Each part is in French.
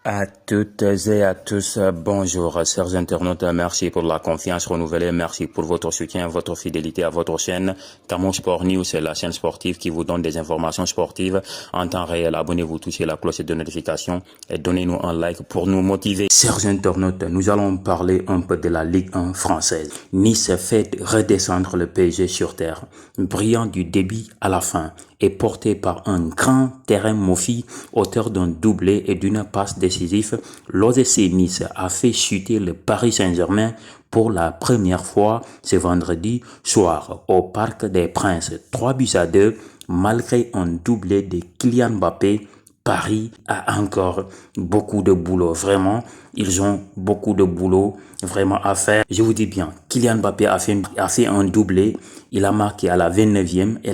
À toutes et à tous, bonjour, chers internautes, merci pour la confiance renouvelée, merci pour votre soutien, votre fidélité à votre chaîne. Camon Sport News, c'est la chaîne sportive qui vous donne des informations sportives en temps réel. Abonnez-vous, touchez la cloche de notification et donnez-nous un like pour nous motiver. Chers internautes, nous allons parler un peu de la Ligue 1 française. Nice fait redescendre le PSG sur terre, brillant du début à la fin et porté par un grand terrain Mofi, auteur d'un doublé et d'une passe décisive. L'OGC Nice a fait chuter le Paris Saint-Germain pour la première fois ce vendredi soir au Parc des Princes. 3-2 malgré un doublé de Kylian Mbappé. Paris a encore beaucoup de boulot, vraiment, ils ont beaucoup de boulot vraiment à faire. Je vous dis bien, Kylian Mbappé a fait un doublé, il a marqué à la 29e et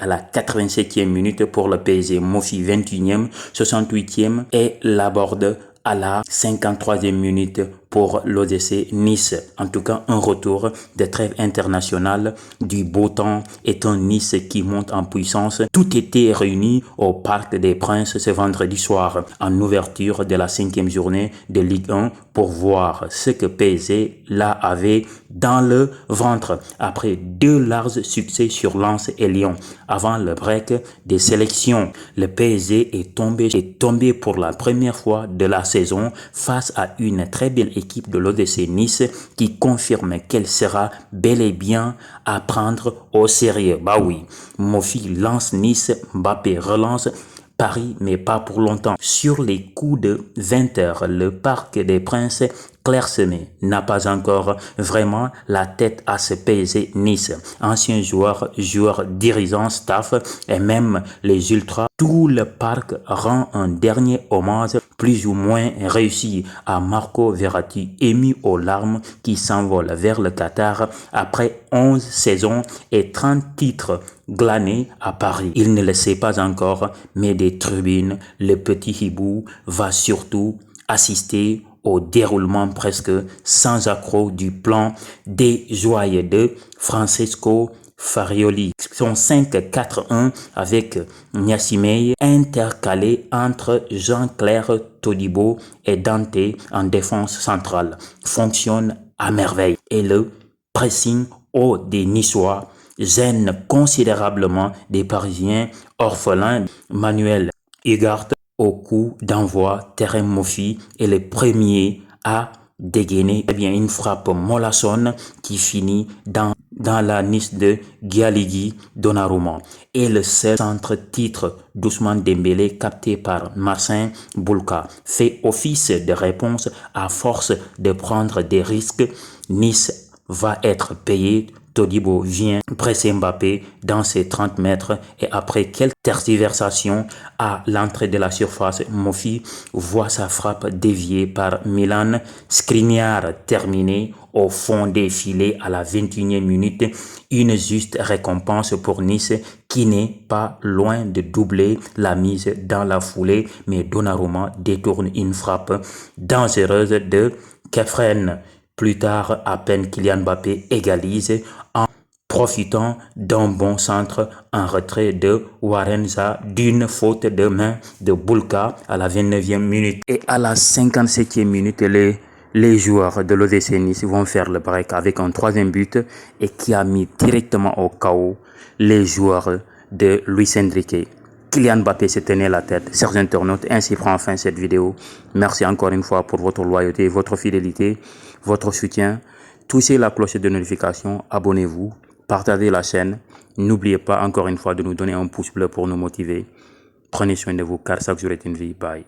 à la 87e minute pour le PSG, Mofi 21e, 68e et Laborde à la 53e minute pour l'OGC Nice. En tout cas, un retour de trêve internationale, du beau temps et un Nice qui monte en puissance. Tout était réuni au Parc des Princes ce vendredi soir en ouverture de la 5e journée de Ligue 1 pour voir ce que PSG là avait dans le ventre après 2 larges succès sur Lens et Lyon. Avant le break des sélections, le PSG est tombé pour la première fois de la saison face à une très belle équipe de l'OGC Nice qui confirme qu'elle sera bel et bien à prendre au sérieux. Bah oui, Mofi lance Nice, Mbappé relance Paris, mais pas pour longtemps. Sur les coups de 20 h, le Parc des Princes clairsemé n'a pas encore vraiment la tête à ce PSG Nice. Anciens joueurs, dirigeants, staff et même les ultras, tout le parc rend un dernier hommage plus ou moins réussi à Marco Verratti, ému aux larmes, qui s'envole vers le Qatar après 11 saisons et 30 titres glanés à Paris. Il ne le sait pas encore, mais des tribunes, le petit hibou va surtout assister au déroulement presque sans accroc du plan des joyeux de Francesco Farioli. Son 5-4-1 avec Niassimei intercalé entre Jean-Claire Todibo et Dante en défense centrale fonctionne à merveille et le pressing haut des Niçois gêne considérablement des Parisiens orphelins. Manuel Ugart au coup d'envoi, terrain Mofi est le premier à dégainer une frappe mollassonne qui finit dans la niche de Gialigi Donnarumma et le seul centre-titre d'Ousmane Dembélé capté par Marcin Bulka fait office de réponse à force de prendre des risques. Nice va être payé. Todibo vient presser Mbappé dans ses 30 mètres et après quelques tergiversations à l'entrée de la surface, Mofi voit sa frappe déviée par Milan Skriniar terminée au fond des filets à la 21e minute. Une juste récompense pour Nice qui n'est pas loin de doubler la mise dans la foulée, mais Donnarumma détourne une frappe dangereuse de Kefren. Plus tard, à peine Kylian Mbappé égalise en profitant d'un bon centre en retrait de Warenza d'une faute de main de Bulka à la 29e minute. Et à la 57e minute, les joueurs de l'OGC Nice vont faire le break avec un 3e but et qui a mis directement au chaos les joueurs de Luis Enrique. Kylian Mbappé se tenait la tête. Chers internautes, ainsi prend fin cette vidéo. Merci encore une fois pour votre loyauté, votre fidélité, votre soutien. Touchez la cloche de notification, abonnez-vous, partagez la chaîne. N'oubliez pas encore une fois de nous donner un pouce bleu pour nous motiver. Prenez soin de vous car chaque jour est une vie. Bye.